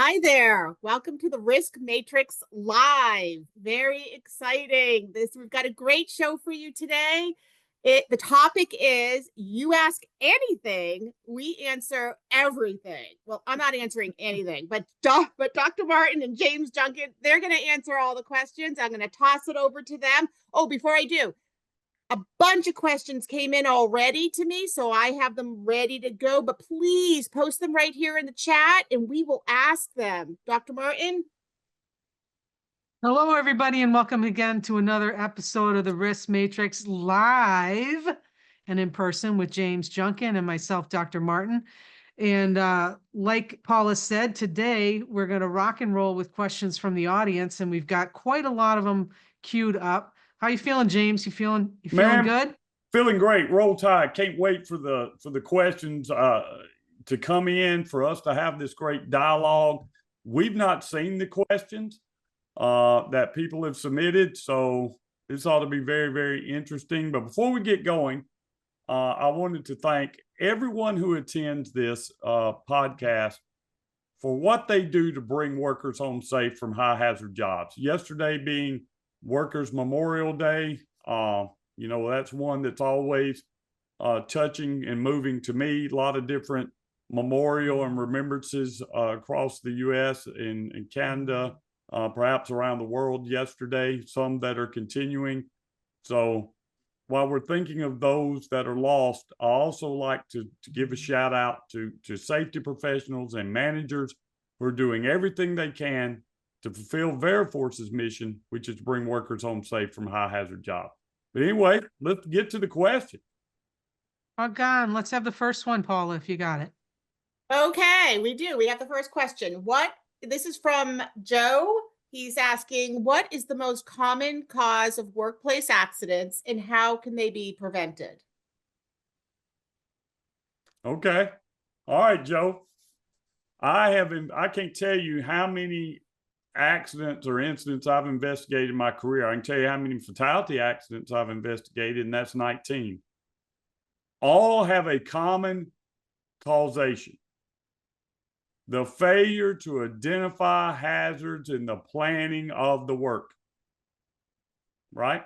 Hi there. Welcome to the Risk Matrix Live. Very exciting. We've got a great show for you today. The topic is you ask anything, we answer everything. Well, I'm not answering anything, but Dr. Martin and James Junkin, they're going to answer all the questions. I'm going to toss it over to them. Oh, before I do, a bunch of questions came in already to me, so I have them ready to go, but please post them right here in the chat and we will ask them. Dr. Martin? Hello, everybody, and welcome again to another episode of the Risk Matrix live and in person with James Junkin and myself, Dr. Martin. And like Paula said, today we're going to rock and roll with questions from the audience, and we've got quite a lot of them queued up. How you feeling, James? You feeling good? Feeling great. Roll Tide. Can't wait for the questions to come in, for us to have this great dialogue. We've not seen the questions that people have submitted, so this ought to be very, very interesting. But before we get going, I wanted to thank everyone who attends this podcast for what they do to bring workers home safe from high hazard jobs. Yesterday being Workers' Memorial Day, that's one that's always touching and moving to me. A lot of different memorial and remembrances across the U.S. and Canada, perhaps around the world yesterday, some that are continuing. So while we're thinking of those that are lost, I also like to give a shout out to safety professionals and managers who are doing everything they can to fulfill Veriforce's mission, which is to bring workers home safe from high hazard jobs. But anyway, let's get to the question. On. Let's have the first one, Paula, if you got it. Okay, we do. We have the first question. This is from Joe. He's asking, what is the most common cause of workplace accidents and how can they be prevented? Okay. All right, Joe. I can't tell you how many accidents or incidents I've investigated in my career. I can tell you how many fatality accidents I've investigated, and that's 19. All have a common causation: the failure to identify hazards in the planning of the work, right?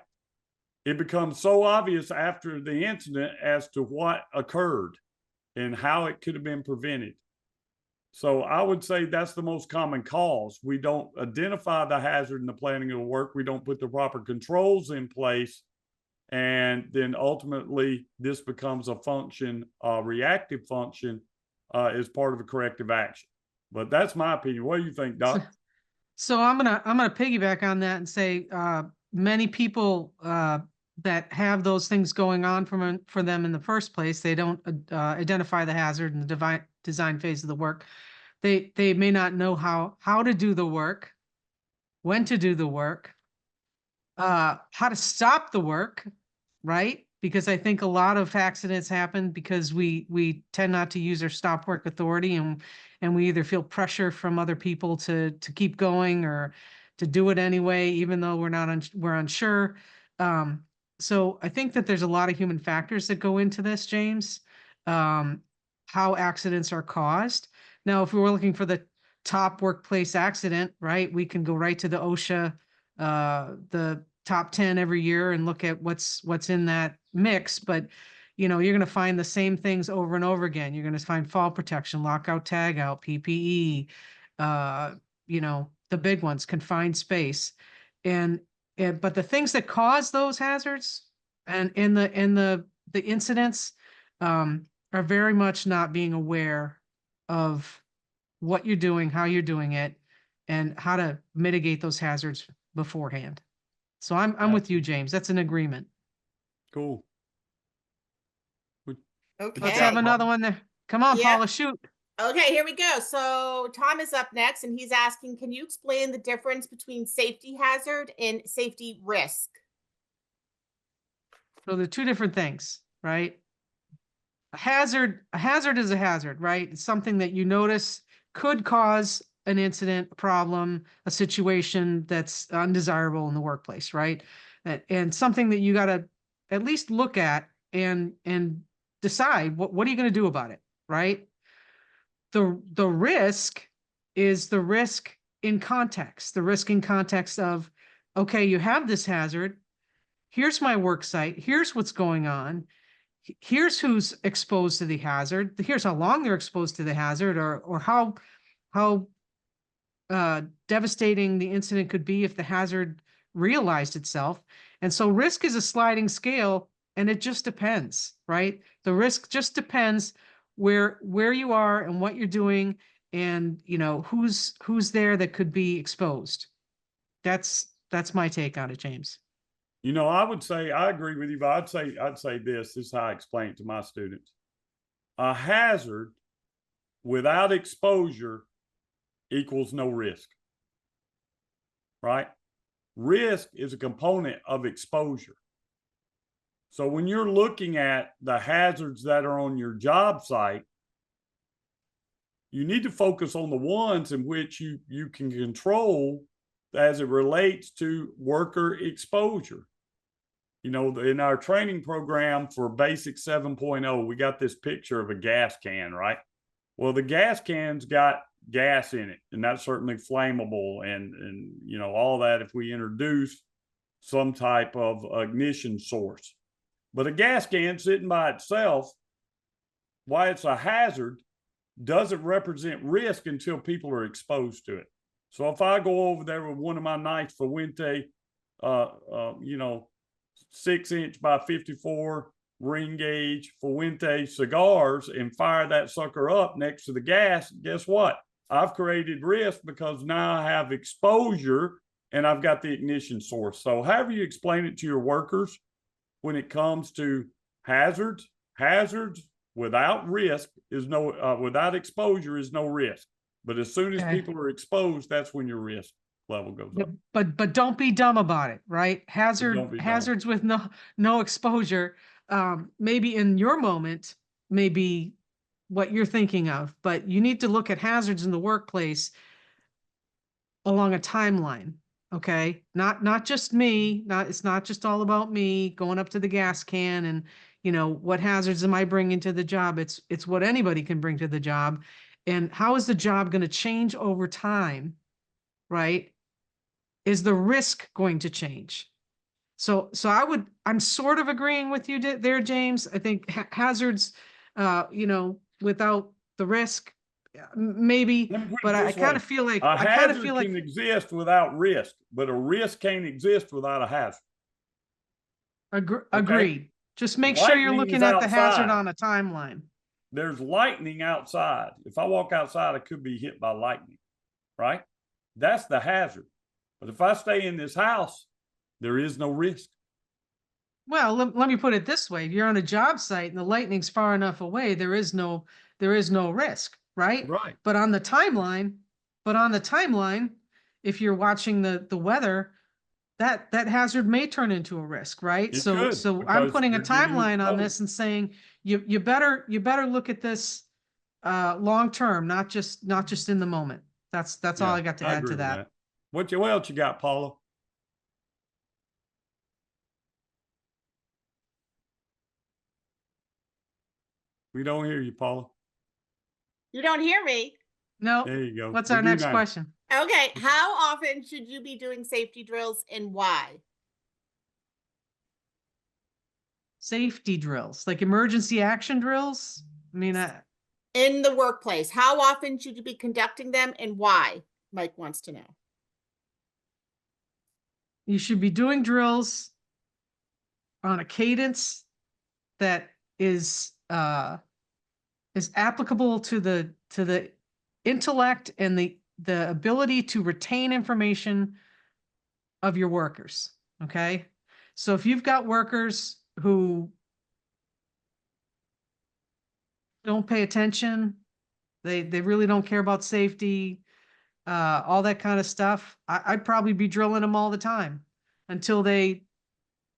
It becomes so obvious after the incident as to what occurred and how it could have been prevented. So I would say that's the most common cause. We don't identify the hazard in the planning of the work. We don't put the proper controls in place. And then ultimately, this becomes a function, a reactive function, as part of a corrective action. But that's my opinion. What do you think, Doc? So I'm gonna piggyback on that and say many people that have those things going on for them in the first place, they don't identify the hazard in the design phase of the work. They may not know how to do the work, when to do the work, how to stop the work, right? Because I think a lot of accidents happen because we tend not to use our stop work authority, and we either feel pressure from other people to keep going or to do it anyway, even though we're unsure. So I think that there's a lot of human factors that go into this, James. How accidents are caused. Now, if we were looking for the top workplace accident, right, we can go right to the OSHA, the top 10 every year, and look at what's in that mix. But you're going to find the same things over and over again. You're going to find fall protection, lockout, tagout, PPE, the big ones, confined space, but the things that cause those hazards and the incidents are very much not being aware of what you're doing, how you're doing it, and how to mitigate those hazards beforehand. So I'm with you, James. That's an agreement. Cool. Okay. Let's have another one there. Come on, Paula, shoot. Okay, here we go. So Tom is up next, and he's asking, can you explain the difference between safety hazard and safety risk? So they're two different things, right? A hazard is a hazard, right? It's something that you notice could cause an incident, a problem, a situation that's undesirable in the workplace, right? And something that you got to at least look at and decide what are you going to do about it, right? The risk is the risk in context, of, okay, you have this hazard. Here's my work site. Here's what's going on. Here's who's exposed to the hazard. Here's how long they're exposed to the hazard, or how devastating the incident could be if the hazard realized itself. And so risk is a sliding scale, and it just depends, right? The risk just depends where you are and what you're doing, and who's there that could be exposed. That's my take on it, James. I would say I agree with you, but I'd say this is how I explain it to my students. A hazard without exposure equals no risk, right? Risk is a component of exposure. So when you're looking at the hazards that are on your job site, you need to focus on the ones in which you can control as it relates to worker exposure. In our training program for Basic 7.0, we got this picture of a gas can, right? Well, the gas can's got gas in it, and that's certainly flammable, and all that if we introduce some type of ignition source. But a gas can sitting by itself, why it's a hazard, doesn't represent risk until people are exposed to it. So if I go over there with one of my nice Fuente, 6-inch by 54 ring gauge Fuente cigars and fire that sucker up next to the gas, guess what? I've created risk because now I have exposure and I've got the ignition source. So however you explain it to your workers when it comes to hazards without risk is without exposure is no risk. But as soon as people are exposed, that's when your risk level goes up. But don't be dumb about it, right? Hazards with no exposure, maybe in your moment, maybe what you're thinking of, but you need to look at hazards in the workplace along a timeline. Okay. Not just me, it's not just all about me going up to the gas can and, what hazards am I bringing to the job? It's what anybody can bring to the job. And how is the job going to change over time? Right? Is the risk going to change? So I'm sort of agreeing with you there, James. I think hazards, without the risk, maybe, but I kind of feel like a hazard can exist without risk, but a risk can't exist without a hazard. Agreed. Just make sure you're looking at the hazard on a timeline. There's lightning outside. If I walk outside, I could be hit by lightning, right? That's the hazard. But if I stay in this house, there is no risk. Well, let me put it this way. If you're on a job site and the lightning's far enough away, there is no risk, right? Right. But on the timeline, if you're watching the weather, that hazard may turn into a risk, right? So I'm putting a timeline on this and saying you better look at this long term, not just in the moment. That's all I got to add to that. What else you got, Paula? We don't hear you, Paula. You don't hear me? No. There you go. What's our next question? Okay. How often should you be doing safety drills and why? Safety drills, like emergency action drills? I mean, in the workplace, how often should you be conducting them and why? Mike wants to know. You should be doing drills on a cadence that is applicable to the intellect and the ability to retain information of your workers. Okay. So if you've got workers who don't pay attention, they really don't care about safety, all that kind of stuff, I'd probably be drilling them all the time until they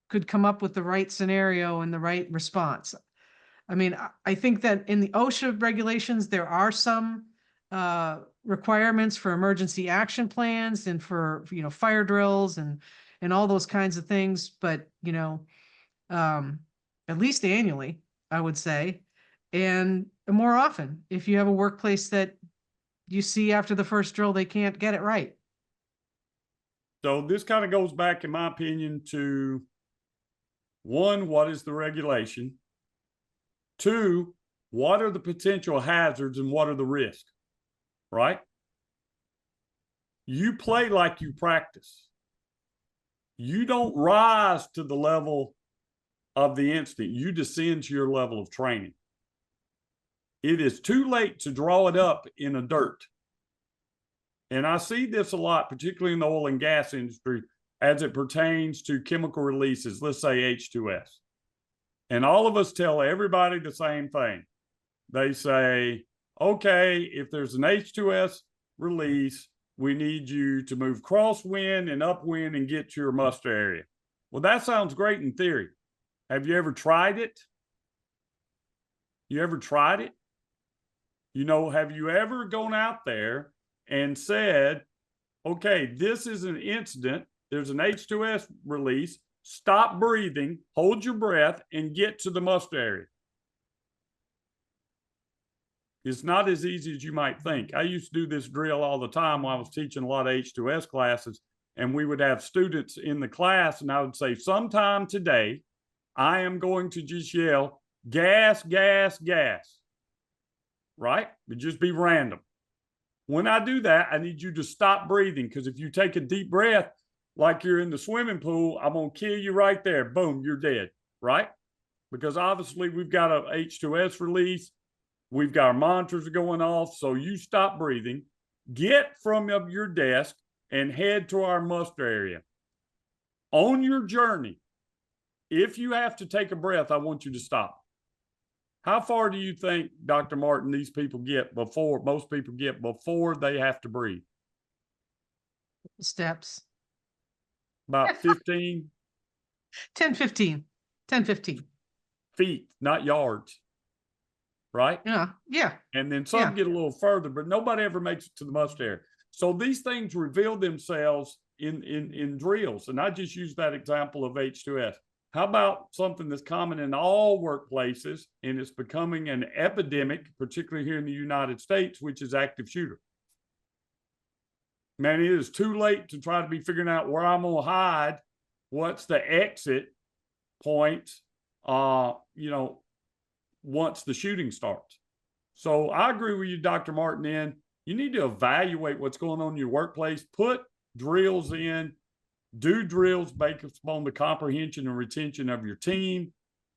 could come up with the right scenario and the right response. I mean, I think that in the OSHA regulations, there are some requirements for emergency action plans and for, fire drills and all those kinds of things. But, at least annually, I would say, and more often if you have a workplace that you see after the first drill, they can't get it right. So this kind of goes back, in my opinion, to one, what is the regulation? Two, what are the potential hazards and what are the risks, right? You play like you practice. You don't rise to the level of the incident. You descend to your level of training. It is too late to draw it up in a dirt. And I see this a lot, particularly in the oil and gas industry, as it pertains to chemical releases, let's say H2S. And all of us tell everybody the same thing. They say, okay, if there's an H2S release, we need you to move crosswind and upwind and get to your muster area. Well, that sounds great in theory. Have you ever tried it? You ever tried it? You know, have you ever gone out there and said, okay, this is an incident. There's an H2S release. Stop breathing, hold your breath, and get to the muster area. It's not as easy as you might think. I used to do this drill all the time while I was teaching a lot of H2S classes, and we would have students in the class, and I would say, sometime today, I am going to just yell, gas, gas, gas, right? It'd just be random. When I do that, I need you to stop breathing, because if you take a deep breath, like you're in the swimming pool, I'm going to kill you right there. Boom, you're dead, right? Because obviously we've got a H2S release. We've got our monitors going off. So you stop breathing, get from your desk and head to our muster area. On your journey, if you have to take a breath, I want you to stop. How far do you think, Dr. Martin, these people get before, most people get before they have to breathe? Steps. About 15? 10, 15. 10, 15. Feet, not yards. Right? Yeah. Yeah. And then some get a little further, but nobody ever makes it to the muster area. So these things reveal themselves in drills. And I just use that example of H2S. How about something that's common in all workplaces, and it's becoming an epidemic, particularly here in the United States, which is active shooter. Man, it is too late to try to be figuring out where I'm going to hide. What's the exit point, you know, once the shooting starts. So I agree with you, Dr. Martin, you need to evaluate what's going on in your workplace, put drills in, do drills based upon the comprehension and retention of your team,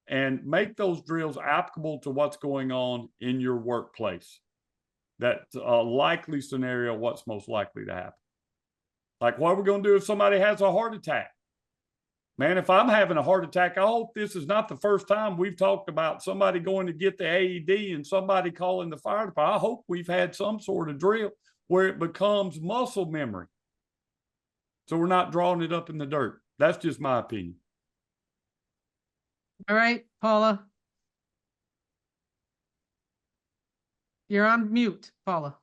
and make those drills applicable to what's going on in your workplace. That's a likely scenario, what's most likely to happen. Like, what are we going to do if somebody has a heart attack? Man, if I'm having a heart attack, I hope this is not the first time we've talked about somebody going to get the AED and somebody calling the fire department. I hope we've had some sort of drill where it becomes muscle memory. So we're not drawing it up in the dirt. That's just my opinion. All right, Paula. You're on mute, Paula.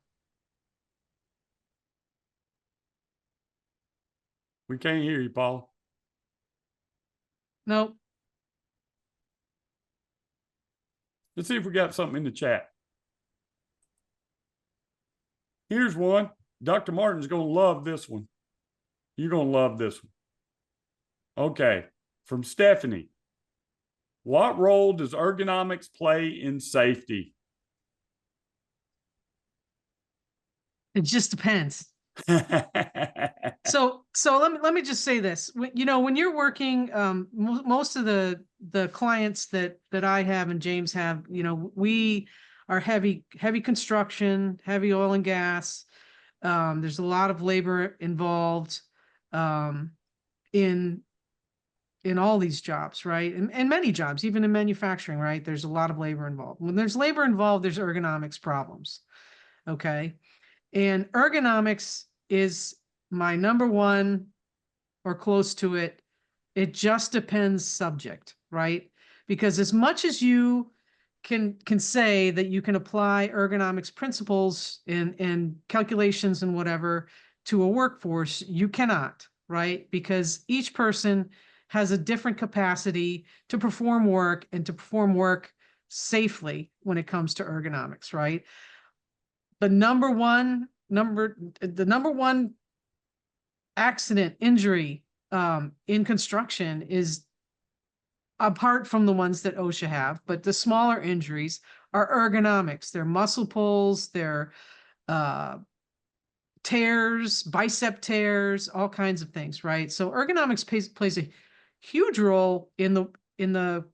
We can't hear you, Paula. Nope. Let's see if we got something in the chat. Here's one. Dr. Martin's going to love this one. You're going to love this one. Okay. From Stephanie. What role does ergonomics play in safety? It just depends. So let me just say this. You know, when you're working, most of the clients that I have and James have, you know, we are heavy construction, heavy oil and gas. There's a lot of labor involved in all these jobs, right? And many jobs, even in manufacturing, right? There's a lot of labor involved. When there's labor involved, there's ergonomics problems. Okay. And ergonomics is my number one or close to it. It just depends subject, right? Because as much as you can say that you can apply ergonomics principles and calculations and whatever to a workforce, you cannot, right? Because each person has a different capacity to perform work and to perform work safely when it comes to ergonomics, right? the number one accident injury in construction is, apart from the ones that OSHA have, but the smaller injuries are ergonomics. They're muscle pulls, they're tears, bicep tears, all kinds of things, right? So ergonomics plays a huge role in the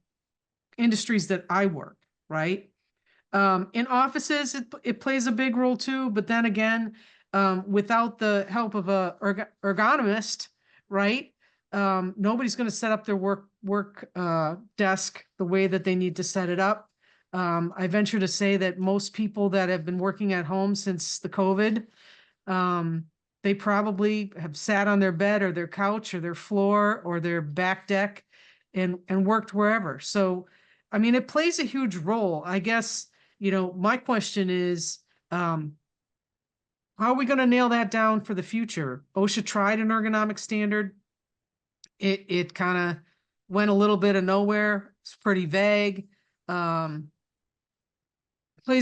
industries that I work, right? In offices, it plays a big role too, but then again, without the help of a ergonomist, right? Nobody's going to set up their work desk the way that they need to set it up. I venture to say that most people that have been working at home since the COVID, they probably have sat on their bed or their couch or their floor or their back deck and worked wherever. So, I mean, it plays a huge role. I guess, my question is, how are we going to nail that down for the future? OSHA tried an ergonomic standard. It kind of went a little bit of nowhere. It's pretty vague. Plays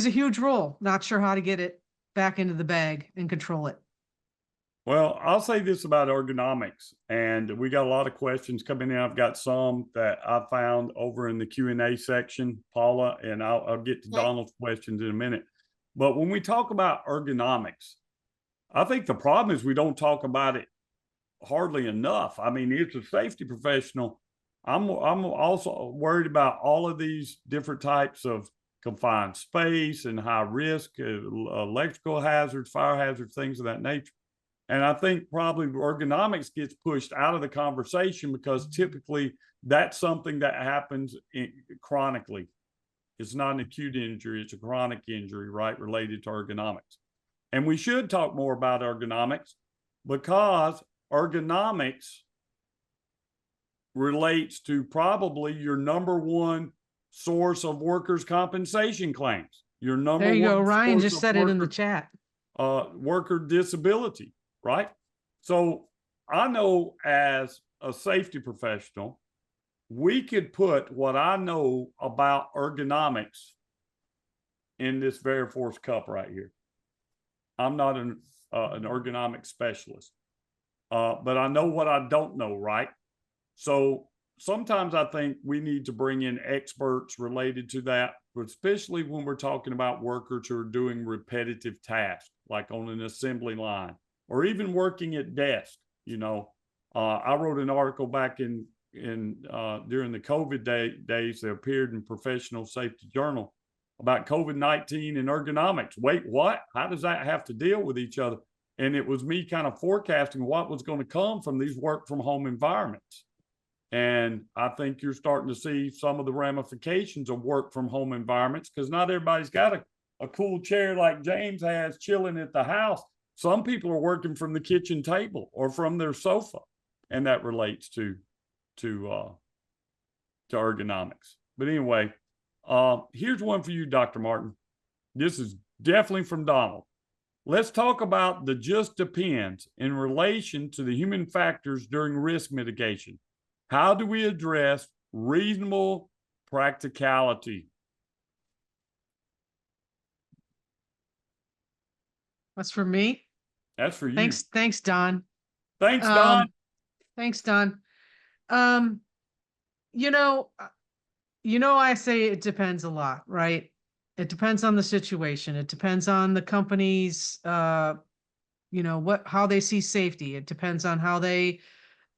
a huge role. Not sure how to get it back into the bag and control it. Well, I'll say this about ergonomics, and we got a lot of questions coming in. I've got some that I found over in the Q&A section, Paula, and I'll get to Donald's questions in a minute. But when we talk about ergonomics, I think the problem is we don't talk about it hardly enough. I mean, it's a safety professional. I'm also worried about all of these different types of confined space and high risk, electrical hazards, fire hazards, things of that nature. And I think probably ergonomics gets pushed out of the conversation because typically that's something that happens chronically. It's not an acute injury, it's a chronic injury, right, related to ergonomics. And we should talk more about ergonomics because ergonomics relates to probably your number one source of workers' compensation claims. Your number there you one go. Ryan just said it in the chat. Worker disability, right? So I know as a safety professional, we could put what I know about ergonomics in this Veriforce cup right here. I'm not an ergonomic specialist, but I know what I don't know, right? So sometimes I think we need to bring in experts related to that, especially when we're talking about workers who are doing repetitive tasks, like on an assembly line or even working at desk. I wrote an article back in during the COVID days that appeared in Professional Safety Journal about COVID-19 and ergonomics. Wait, what? How does that have to deal with each other? And it was me kind of forecasting what was going to come from these work from home environments. And I think you're starting to see some of the ramifications of work from home environments because not everybody's got a cool chair like James has chilling at the house. Some people are working from the kitchen table or from their sofa, and that relates to ergonomics. But anyway, here's one for you, Dr. Martin. This is definitely from Donald. Let's talk about the just depends in relation to the human factors during risk mitigation. How do we address reasonable practicality? That's for me. That's for you. Thanks, Don. Thanks, Don. Thanks, Don. I say it depends a lot, right? It depends on the situation. It depends on the company's, how they see safety. It depends on how they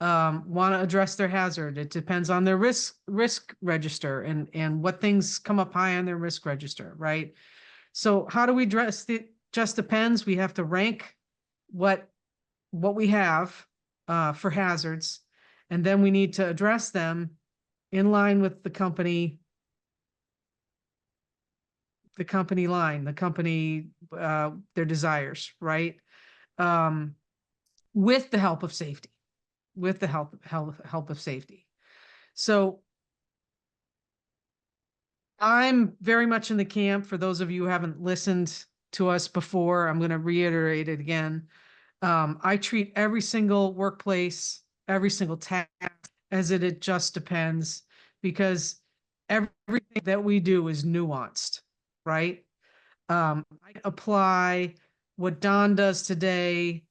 want to address their hazard. It depends on their risk register and what things come up high on their risk register, right? So how do we address the just depends? We have to rank what we have for hazards, and then we need to address them in line with the company line, their desires, right? With the help of safety. With the help of safety. So I'm very much in the camp. For those of you who haven't listened to us before, I'm going to reiterate it again. I treat every single workplace, every single task as it just depends, because everything that we do is nuanced, right? I apply what Don does today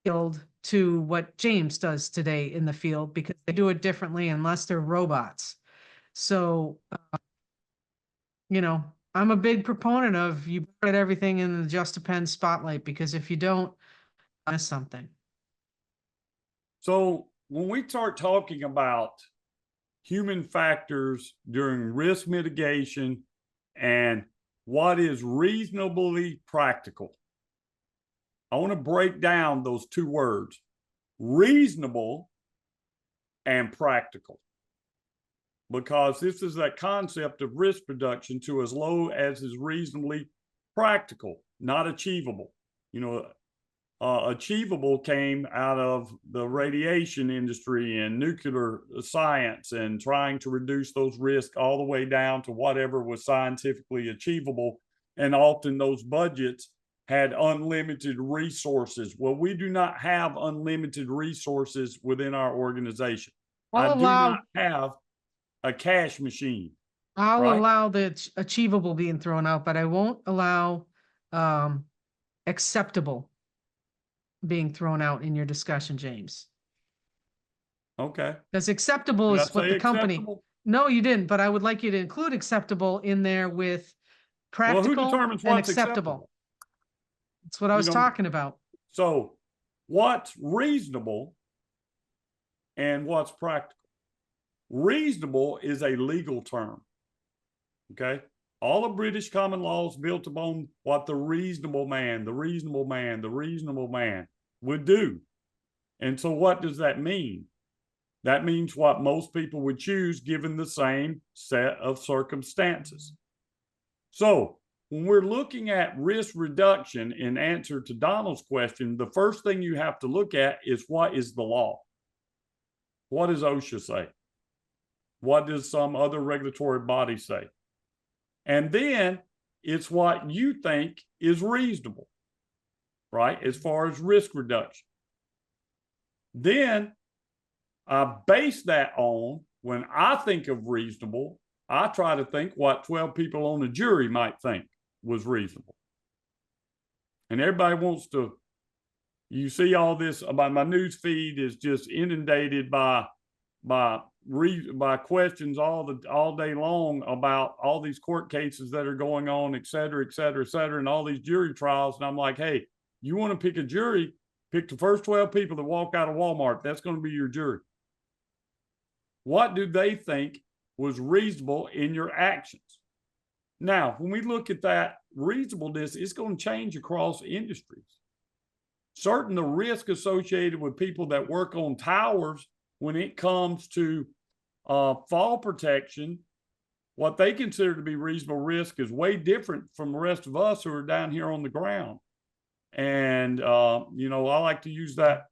field to what James does today in the field because they do it differently unless they're robots. So, you know, I'm a big proponent of you put everything in the Just Depends spotlight because if you don't, miss something. So when we start talking about human factors during risk mitigation and what is reasonably practical, I want to break down those two words, reasonable and practical, because this is that concept of risk reduction to as low as is reasonably practical, not achievable. You know, achievable came out of the radiation industry and nuclear science and trying to reduce those risks all the way down to whatever was scientifically achievable. And often those budgets had unlimited resources. Well, we do not have unlimited resources within our organization. I do not have a cash machine. I'll right? allow the achievable being thrown out, but I won't allow acceptable being thrown out in your discussion, James. Okay. Because acceptable Did I is what say the company. acceptable? No, you didn't, but I would like you to include acceptable in there with Well, who practical determines and what's acceptable? That's what I was talking about. So what's reasonable and what's practical? Reasonable is a legal term. Okay. All of British common law is built upon what the reasonable man would do. And so what does that mean? That means what most people would choose given the same set of circumstances. So when we're looking at risk reduction in answer to Donald's question, the first thing you have to look at is what is the law? What does OSHA say? What does some other regulatory body say? And then it's what you think is reasonable, right? As far as risk reduction. Then I base that on, when I think of reasonable, I try to think what 12 people on the jury might think was reasonable. And everybody wants to, you see all this about my news feed is just inundated by questions all day long about all these court cases that are going on, et cetera, et cetera, et cetera, and all these jury trials. And I'm like, hey, you want to pick a jury, pick the first 12 people that walk out of Walmart. That's going to be your jury. What do they think was reasonable in your actions? Now, when we look at that reasonableness, it's going to change across industries. Certain the risk associated with people that work on towers when it comes to fall protection, what they consider to be reasonable risk is way different from the rest of us who are down here on the ground. And, you know, I like to use that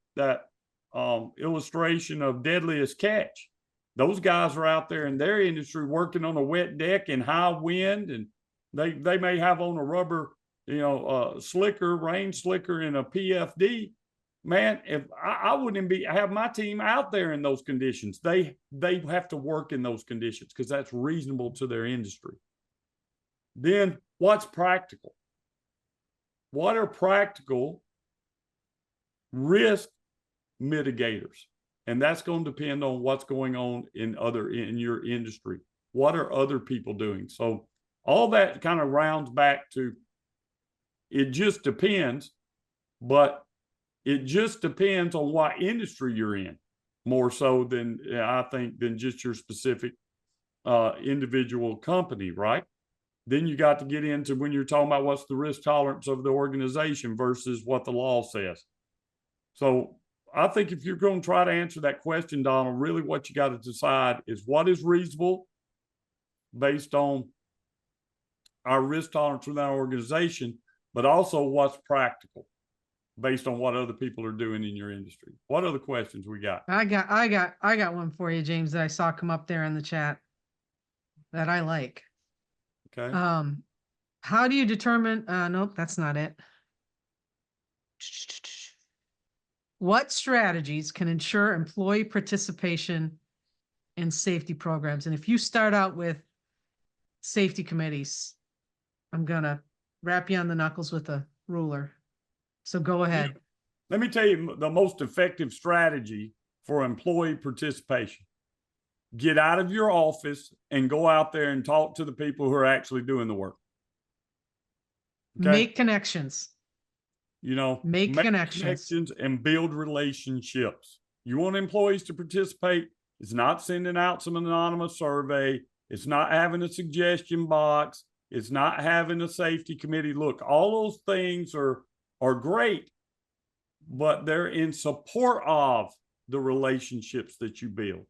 illustration of deadliest catch. Those guys are out there in their industry working on a wet deck in high wind, and they may have on a rubber, you know, slicker, rain slicker, and a PFD. Man, if I wouldn't have my team out there in those conditions, they have to work in those conditions because that's reasonable to their industry. Then what's practical? What are practical risk mitigators? And that's going to depend on what's going on in your industry. What are other people doing? So all that kind of rounds back to, it just depends, but it just depends on what industry you're in, more so than I think than just your specific individual company, right? Then you got to get into when you're talking about what's the risk tolerance of the organization versus what the law says. So I think if you're going to try to answer that question, Donald, really what you got to decide is what is reasonable based on our risk tolerance within our organization, but also what's practical based on what other people are doing in your industry. What other questions we got? I got one for you, James, that I saw come up there in the chat that I like. Okay. How do you determine, nope, that's not it. What strategies can ensure employee participation in safety programs? And if you start out with safety committees, I'm gonna rap you on the knuckles with a ruler. So go ahead. Let me tell you the most effective strategy for employee participation. Get out of your office and go out there and talk to the people who are actually doing the work. Okay? Make connections. You know, make connections and build relationships. You want employees to participate. It's not sending out some anonymous survey. It's not having a suggestion box. It's not having a safety committee. Look, all those things are great, but they're in support of the relationships that you build,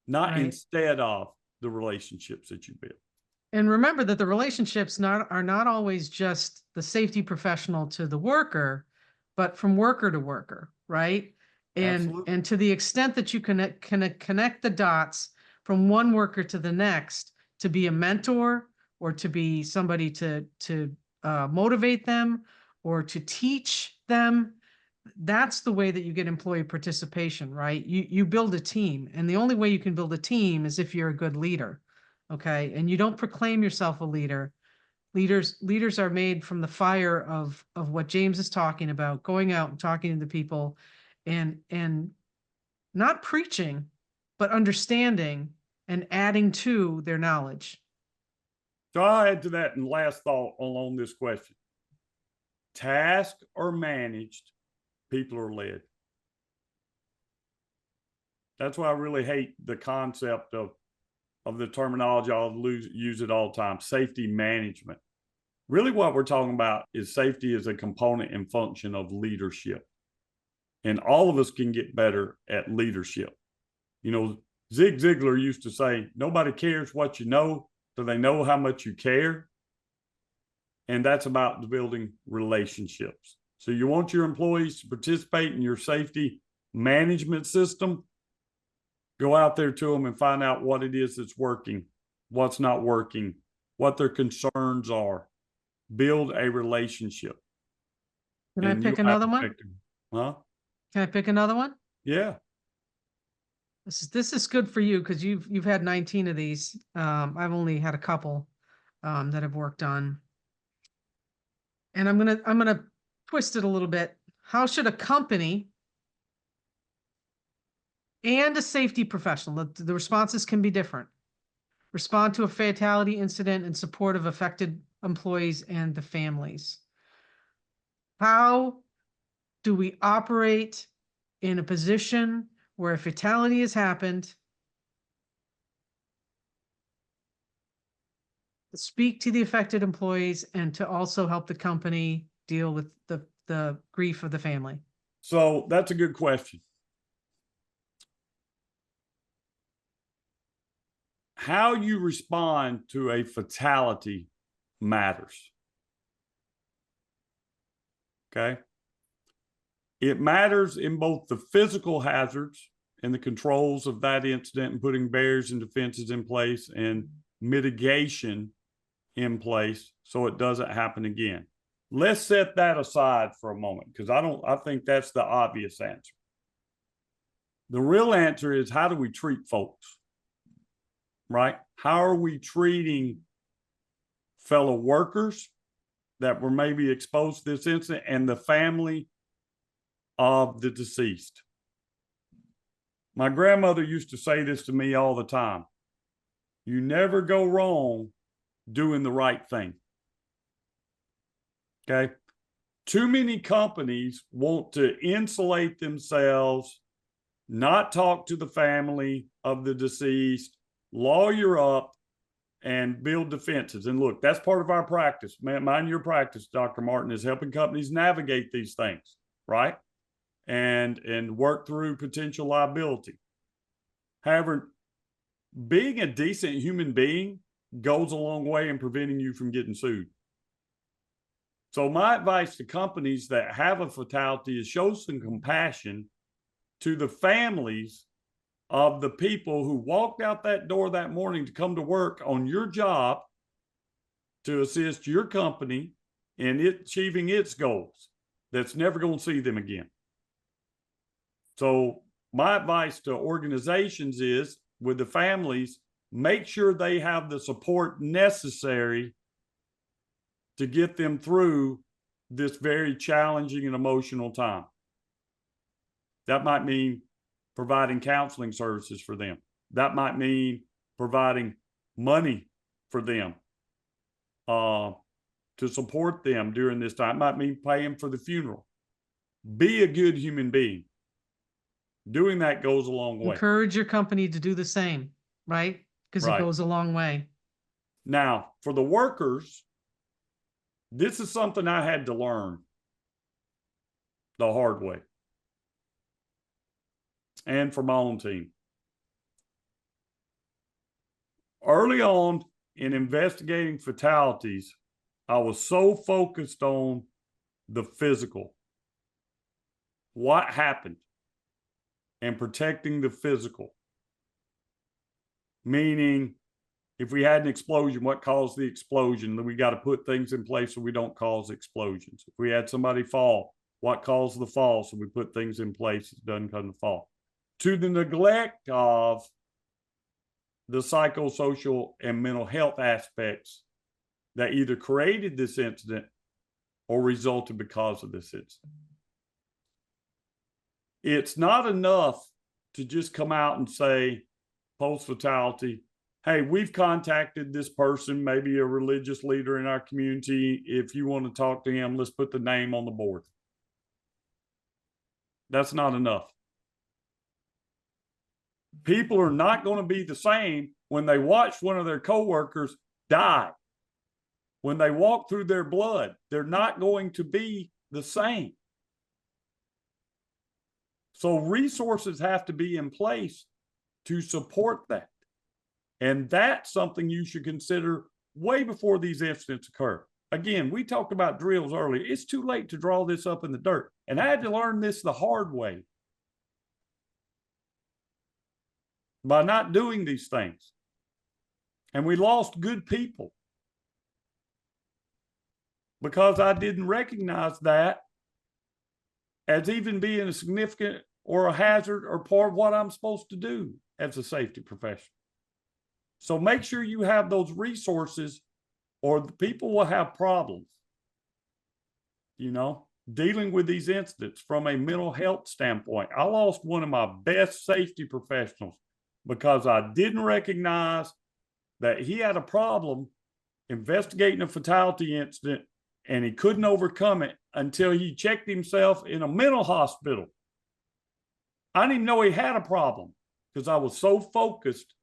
not instead of the relationships that you build. And remember that the relationships are not always just the safety professional to the worker, but from worker to worker, right? And to the extent that you connect the dots from one worker to the next, to be a mentor or to be somebody to motivate them or to teach them, that's the way that you get employee participation, right? You build a team, and the only way you can build a team is if you're a good leader. Okay. And you don't proclaim yourself a leader. Leaders are made from the fire of what James is talking about, going out and talking to the people and not preaching, but understanding and adding to their knowledge. So I'll add to that and last thought along this question. Tasks are managed, people are led. That's why I really hate the concept of the terminology. I'll use it all the time, safety management. Really what we're talking about is safety as a component and function of leadership. And all of us can get better at leadership. You know, Zig Ziglar used to say, nobody cares what you know, so they know how much you care. And that's about building relationships. So you want your employees to participate in your safety management system. Go out there to them and find out what it is that's working, what's not working, what their concerns are. Build a relationship. Can I pick another one? Huh? Can I pick another one? Yeah. This is good for you because you've had 19 of these. I've only had a couple that I've worked on. And I'm gonna twist it a little bit. How should a company and a safety professional, the responses can be different, respond to a fatality incident in support of affected employees and the families? How do we operate in a position where a fatality has happened, to speak to the affected employees and to also help the company deal with the grief of the family? So that's a good question. How you respond to a fatality matters. Okay. It matters in both the physical hazards and the controls of that incident and putting barriers and defenses in place and mitigation in place so it doesn't happen again. Let's set that aside for a moment because I think that's the obvious answer. The real answer is, how do we treat folks? Right? How are we treating fellow workers that were maybe exposed to this incident and the family of the deceased? My grandmother used to say this to me all the time. You never go wrong doing the right thing. Okay? Too many companies want to insulate themselves, not talk to the family of the deceased, lawyer up, and build defenses. And look, that's part of our practice. Mind your practice, Dr. Martin, is helping companies navigate these things, right? And work through potential liability. However, being a decent human being goes a long way in preventing you from getting sued. So my advice to companies that have a fatality is show some compassion to the families of the people who walked out that door that morning to come to work on your job to assist your company in achieving its goals. That's never going to see them again. So my advice to organizations is, with the families, make sure they have the support necessary to get them through this very challenging and emotional time. That might mean providing counseling services for them. That might mean providing money for them to support them during this time. It might mean paying for the funeral. Be a good human being. Doing that goes a long way. Encourage your company to do the same, right? Because it Right. goes a long way. Now, for the workers, this is something I had to learn the hard way. And for my own team. Early on in investigating fatalities, I was so focused on the physical. What happened? And protecting the physical. Meaning, if we had an explosion, what caused the explosion? Then we got to put things in place so we don't cause explosions. If we had somebody fall, what caused the fall? So we put things in place that doesn't come to fall. To the neglect of the psychosocial and mental health aspects that either created this incident or resulted because of this incident. It's not enough to just come out and say, post-fatality, hey, we've contacted this person, maybe a religious leader in our community. If you want to talk to him, let's put the name on the board. That's not enough. People are not going to be the same when they watch one of their coworkers die. When they walk through their blood, they're not going to be the same. So resources have to be in place to support that. And that's something you should consider way before these incidents occur. Again, we talked about drills earlier. It's too late to draw this up in the dirt. And I had to learn this the hard way. By not doing these things. And we lost good people. Because I didn't recognize that as even being a significant or a hazard or part of what I'm supposed to do as a safety professional. So make sure you have those resources or the people will have problems. You know, dealing with these incidents from a mental health standpoint. I lost one of my best safety professionals because I didn't recognize that he had a problem investigating a fatality incident and he couldn't overcome it until he checked himself in a mental hospital. I didn't even know he had a problem because I was so focused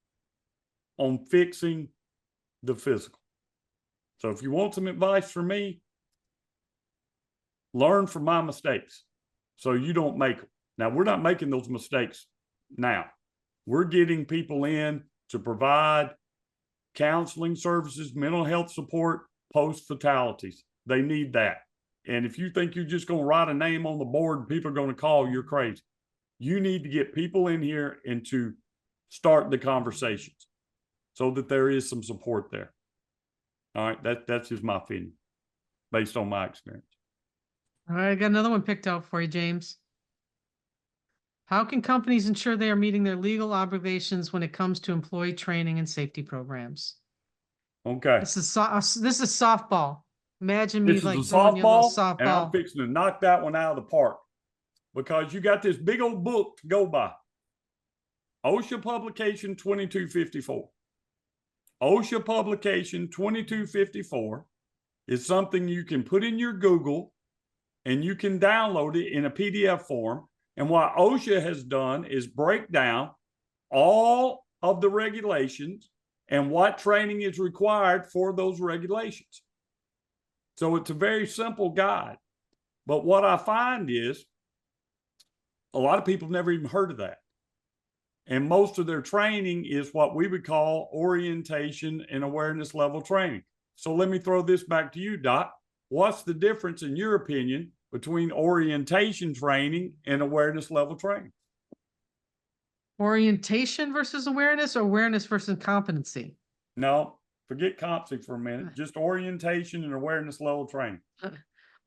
on fixing the physical. So if you want some advice from me, learn from my mistakes so you don't make them. Now, we're not making those mistakes now. We're getting people in to provide counseling services, mental health support, post-fatalities. They need that. And if you think you're just going to write a name on the board and people are going to call, you're crazy. You need to get people in here and to start the conversations so that there is some support there. All right, that's just my opinion based on my experience. All right, I got another one picked out for you, James. How can companies ensure they are meeting their legal obligations when it comes to employee training and safety programs? Okay. This is softball. Imagine me This is like a throwing you a little softball, and I'm softball. fixing to knock that one out of the park because you got this big old book to go by. OSHA publication 2254. OSHA publication 2254 is something you can put in your Google and you can download it in a PDF form. And what OSHA has done is break down all of the regulations and what training is required for those regulations. So it's a very simple guide. But what I find is a lot of people have never even heard of that. And most of their training is what we would call orientation and awareness level training. So let me throw this back to you, Doc. What's the difference, in your opinion, between orientation training and awareness level training? Orientation versus awareness, or awareness versus competency? No, forget competency for a minute. Just orientation and awareness level training.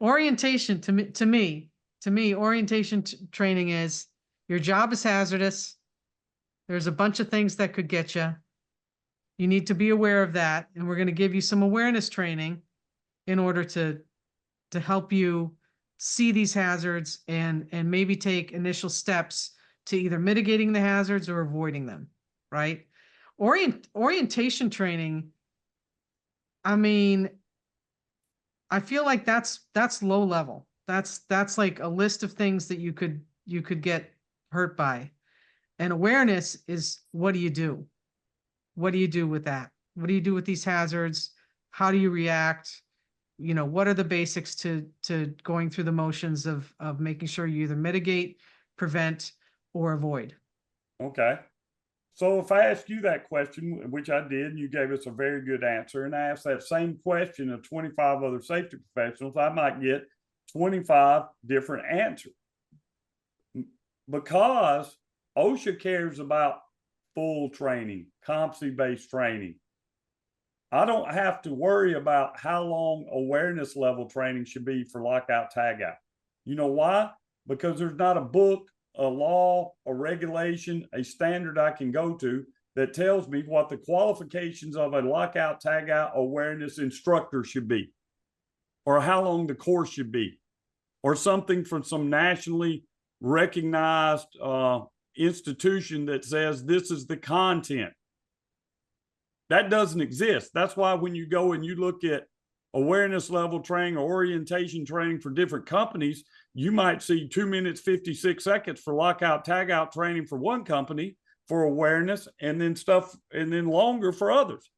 Orientation to me, orientation training is your job is hazardous. There's a bunch of things that could get you. You need to be aware of that. And we're going to give you some awareness training. in order to help you see these hazards and maybe take initial steps to either mitigating the hazards or avoiding them, right? Orientation training, I mean, I feel like that's low level. That's like a list of things that you could get hurt by. And awareness is, what do you do? What do you do with that? What do you do with these hazards? How do you react? You know, what are the basics to going through the motions of making sure you either mitigate, prevent, or avoid? Okay. So if I asked you that question, which I did, and you gave us a very good answer, and I asked that same question of 25 other safety professionals, I might get 25 different answers. Because OSHA cares about full training, competency-based training. I don't have to worry about how long awareness level training should be for lockout, tagout. You know why? Because there's not a book, a law, a regulation, a standard I can go to that tells me what the qualifications of a lockout, tagout awareness instructor should be, or how long the course should be, or something from some nationally recognized institution that says this is the content. That doesn't exist. That's why when you go and you look at awareness level training or orientation training for different companies, you might see 2 minutes, 56 seconds for lockout, tagout training for one company for awareness, and then stuff, and then longer for others.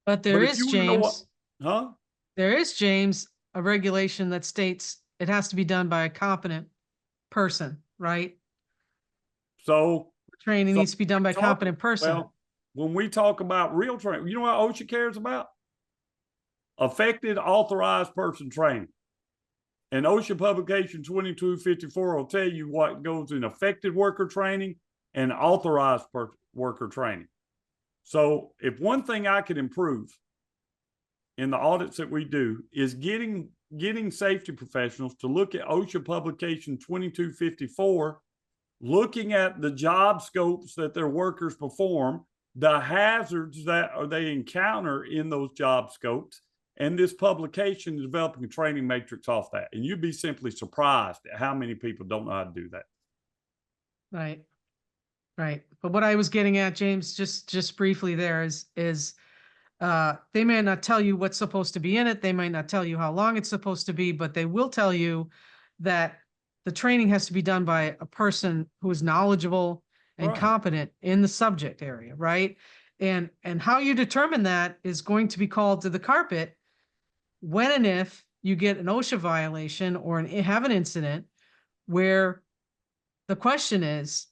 But there is, James, there is, James, a regulation that states it has to be done by a competent person, right? So training needs to be done by a competent person. Well, when we talk about real training, you know what OSHA cares about? Affected authorized person training. And OSHA publication 2254 will tell you what goes in affected worker training and authorized worker training. So if one thing I could improve in the audits that we do is getting safety professionals to look at OSHA publication 2254, looking at the job scopes that their workers perform, the hazards that they encounter in those job scopes, and this publication is developing a training matrix off that. And you'd be simply surprised at how many people don't know how to do that. Right. Right. But what I was getting at, James, just briefly there is they may not tell you what's supposed to be in it. They might not tell you how long it's supposed to be, but they will tell you that the training has to be done by a person who is knowledgeable and competent in the subject area, right? And how you determine that is going to be called to the carpet when and if you get an OSHA violation or have an incident where the question is,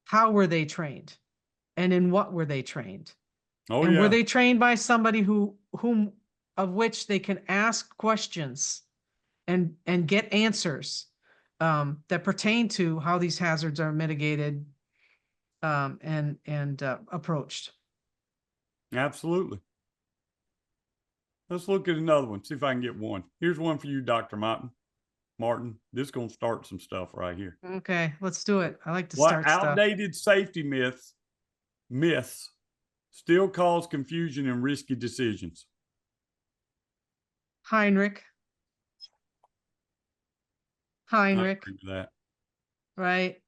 how were they trained? And in what were they trained? Were they trained by somebody of which they can ask questions and get answers that pertain to how these hazards are mitigated and approached? Absolutely. Let's look at another one, see if I can get one. Here's one for you, Dr. Martin. This is going to start some stuff right here. Okay, let's do it. I like to start stuff. What outdated safety myths still cause confusion and risky decisions? Heinrich. I agree with that. Right?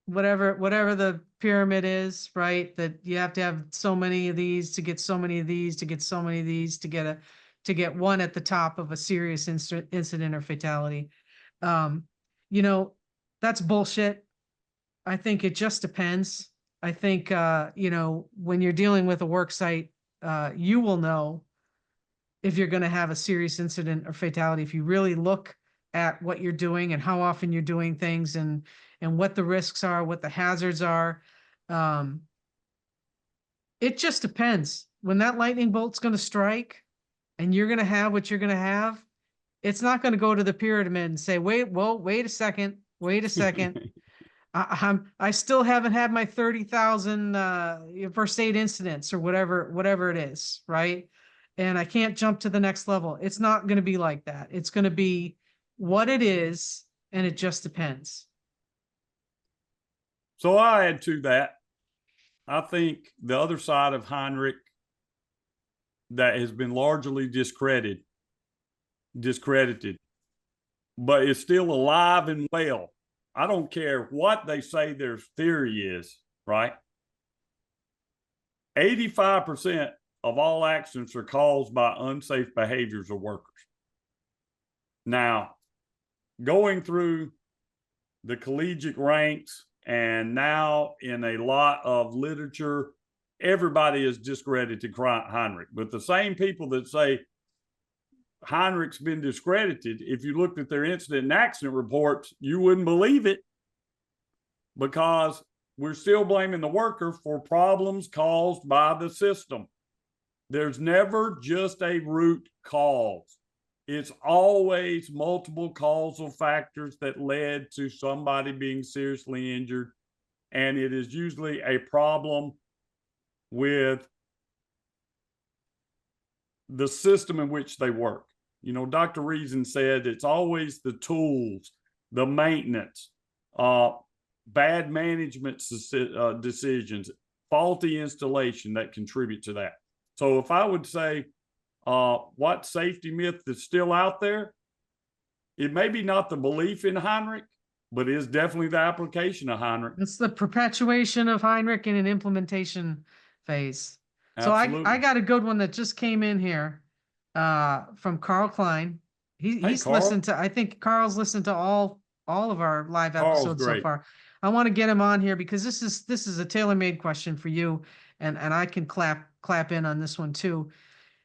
Whatever the pyramid is, right? That you have to have so many of these to get so many of these to get so many of these to get one at the top of a serious incident or fatality. You know, that's bullshit. I think it just depends. I think, you know, when you're dealing with a work site, you will know if you're going to have a serious incident or fatality if you really look at what you're doing and how often you're doing things and what the risks are, what the hazards are. It just depends. When that lightning bolt's going to strike and you're going to have what you're going to have, it's not going to go to the pyramid and say, wait a second. I still haven't had my 30,000 first aid incidents or whatever it is, right? And I can't jump to the next level. It's not going to be like that. It's going to be what it is, and it just depends. So I add to that, I think the other side of Heinrich that has been largely discredited discredited, but it's still alive and well. I don't care what they say their theory is, right? 85% of all accidents are caused by unsafe behaviors of workers. Now, going through the collegiate ranks and now in a lot of literature, everybody is discredited Heinrich. But the same people that say Heinrich's been discredited, if you looked at their incident and accident reports, you wouldn't believe it, because we're still blaming the worker for problems caused by the system. There's never just a root cause. It's always multiple causal factors that led to somebody being seriously injured. And it is usually a problem with the system in which they work. You know, Dr. Reason said it's always the tools, the maintenance, bad management decisions, faulty installation that contribute to that. So if I would say what safety myth is still out there, it may be not the belief in Heinrich, but it is definitely the application of Heinrich. It's the perpetuation of Heinrich in an implementation phase. Absolutely. So I got a good one that just came in here from Carl Klein. He's Carl. listened to, I think Carl's listened to all of our live episodes so great. far. I want to get him on here because this is a tailor-made question for you, and I can clap in on this one too.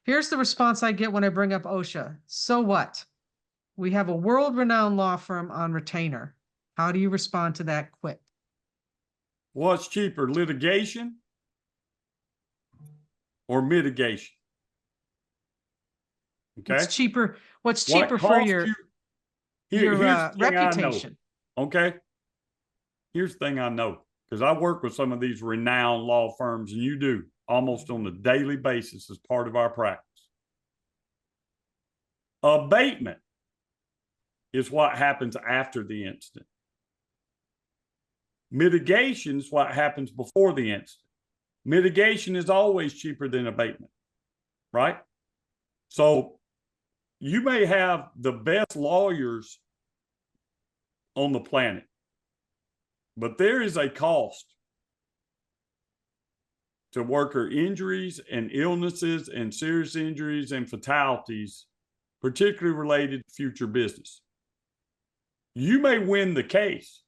Here's the response I get when I bring up OSHA. So what? We have a world-renowned law firm on retainer. How do you respond to that quick? What's cheaper, litigation or mitigation? Okay. What's cheaper? What's cheaper for your reputation? Okay. Here's the thing I know, because I work with some of these renowned law firms, and you do almost on a daily basis as part of our practice. Abatement is what happens after the incident. Mitigation is what happens before the incident. Mitigation is always cheaper than abatement, right? So you may have the best lawyers on the planet, but there is a cost to worker injuries and illnesses and serious injuries and fatalities, particularly related to future business. You may win the case,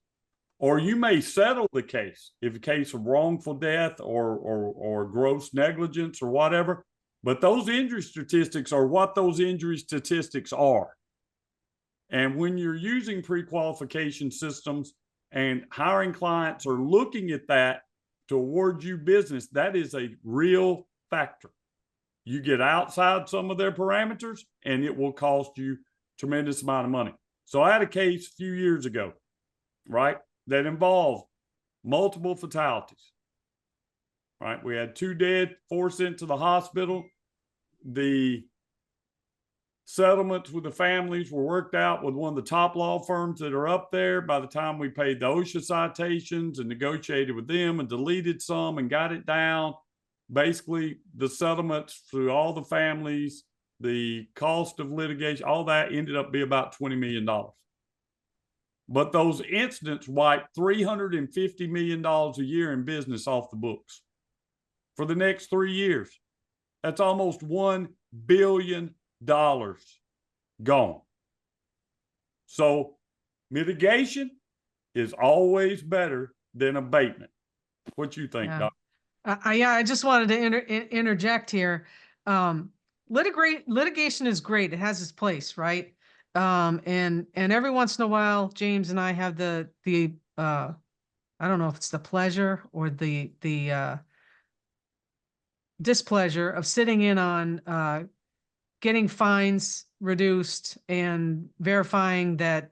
or you may settle the case if a case of wrongful death or gross negligence or whatever, but those injury statistics are what those injury statistics are. And when you're using pre-qualification systems and hiring clients are looking at that to award you business, that is a real factor. You get outside some of their parameters and it will cost you a tremendous amount of money. So I had a case a few years ago, right, that involved multiple fatalities, right? We had 2 dead, 4 sent to the hospital. The settlements with the families were worked out with one of the top law firms that are up there. By the time we paid the OSHA citations and negotiated with them and deleted some and got it down, basically the settlements through all the families, the cost of litigation, all that ended up being about $20 million. But those incidents wiped $350 million a year in business off the books for the next 3 years. That's almost $1 billion gone. So mitigation is always better than abatement. What you think, Doc? I just wanted to interject here. Litigation is great. It has its place, right? And every once in a while, James and I have the I don't know if it's the pleasure or the displeasure of sitting in on getting fines reduced and verifying that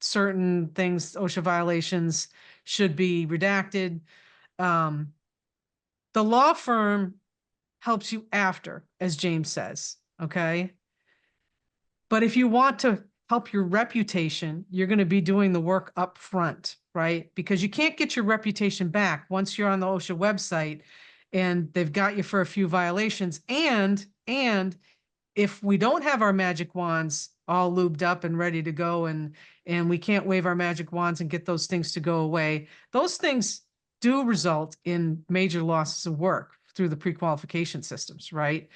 certain things, OSHA violations, should be redacted. The law firm helps you after, as James says, okay? But if you want to help your reputation, you're going to be doing the work up front, right? Because you can't get your reputation back once you're on the OSHA website and they've got you for a few violations. And if we don't have our magic wands all lubed up and ready to go, and we can't wave our magic wands and get those things to go away. Those things do result in major losses of work through the pre-qualification systems, right?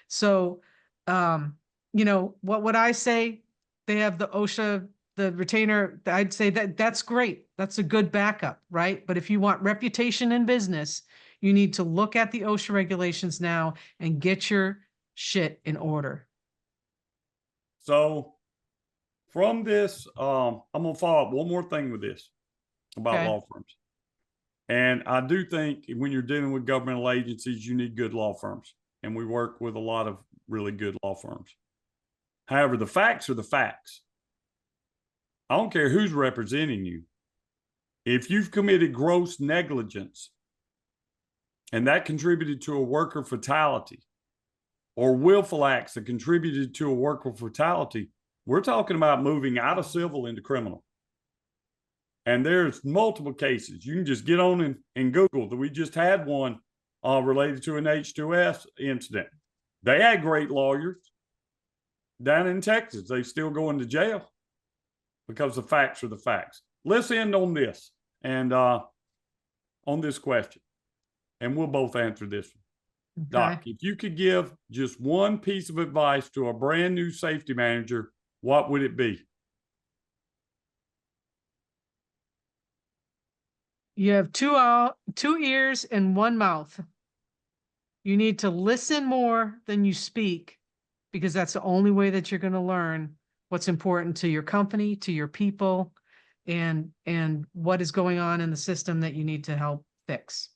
So, what would I say? They have the OSHA, the retainer. I'd say that's great. That's a good backup, right? But if you want reputation in business, you need to look at the OSHA regulations now and get your shit in order. So from this, I'm going to follow up one more thing with this about law firms. And I do think when you're dealing with governmental agencies, you need good law firms. And we work with a lot of really good law firms. However, the facts are the facts. I don't care who's representing you. If you've committed gross negligence and that contributed to a worker fatality, or willful acts that contributed to a worker fatality, we're talking about moving out of civil into criminal. And there's multiple cases. You can just get on and Google that we just had one related to an H2S incident. They had great lawyers down in Texas. They still going to jail because the facts are the facts. Let's end on this and on this question, and we'll both answer this one. Okay. Doc, if you could give just one piece of advice to a brand new safety manager, what would it be? You have two ears and one mouth. You need to listen more than you speak, because that's the only way that you're going to learn what's important to your company, to your people, and what is going on in the system that you need to help fix.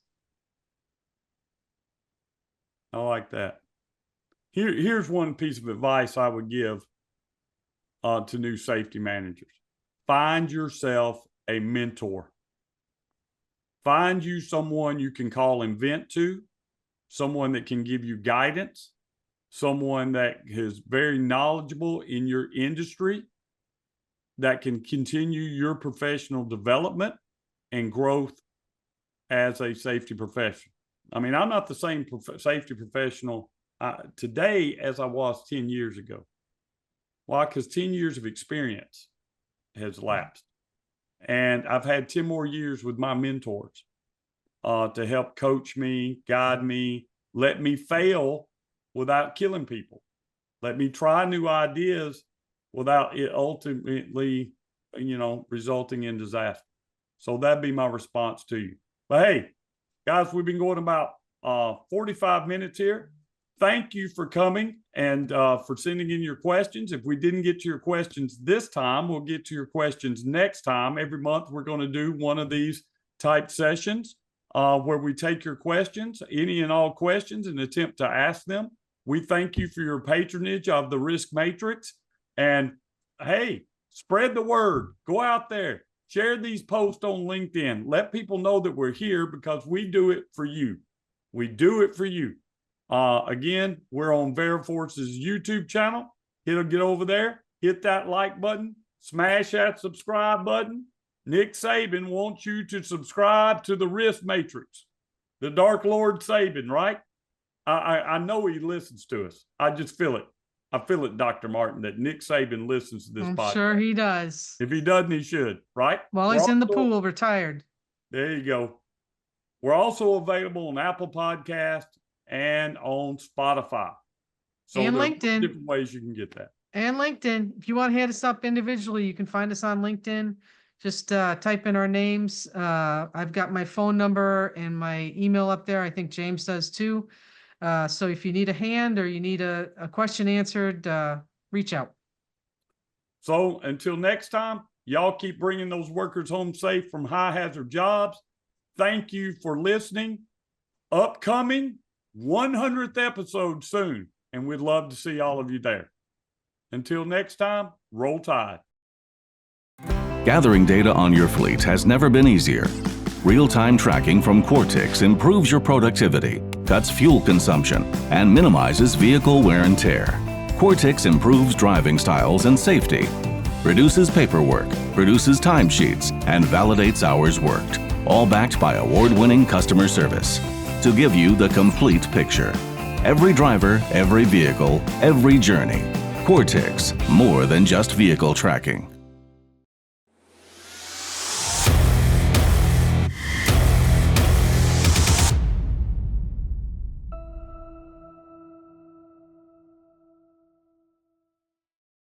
I like that. Here's one piece of advice I would give to new safety managers. Find yourself a mentor. Find you someone you can call and vent to, someone that can give you guidance, someone that is very knowledgeable in your industry, that can continue your professional development and growth as a safety professional. I mean, I'm not the same safety professional today as I was 10 years ago. Why? Because 10 years of experience has lapsed. And I've had 10 more years with my mentors to help coach me, guide me, let me fail without killing people. Let me try new ideas without it ultimately, resulting in disaster. So that'd be my response to you. But hey, guys, we've been going about 45 minutes here. Thank you for coming and for sending in your questions. If we didn't get to your questions this time, we'll get to your questions next time. Every month, we're going to do one of these type sessions where we take your questions, any and all questions, and attempt to ask them. We thank you for your patronage of the Risk Matrix. And hey, spread the word. Go out there. Share these posts on LinkedIn. Let people know that we're here because we do it for you. We do it for you. Again, we're on Veriforce's YouTube channel. Get over there, hit that like button, smash that subscribe button. Nick Saban wants you to subscribe to the Risk Matrix. The Dark Lord Saban, right? I know he listens to us. I just feel it. I feel it, Dr. Martin, that Nick Saban listens to this podcast. I'm sure he does. If he doesn't, he should, right? Well, he's in the pool, retired. There you go. We're also available on Apple Podcast and on Spotify. So and LinkedIn. Different ways you can get that. And LinkedIn. If you want to hit us up individually, you can find us on LinkedIn. Just type in our names. I've got my phone number and my email up there. I think James does too. So if you need a hand or you need a question answered, reach out. So until next time, y'all keep bringing those workers home safe from high hazard jobs. Thank you for listening. Upcoming 100th episode soon, and we'd love to see all of you there. Until next time, roll tide. Gathering data on your fleet has never been easier. Real-time tracking from Quartix improves your productivity, cuts fuel consumption, and minimizes vehicle wear and tear. Quartix improves driving styles and safety, reduces paperwork, produces timesheets, and validates hours worked, all backed by award-winning customer service to give you the complete picture. Every driver, every vehicle, every journey. Quartix, more than just vehicle tracking.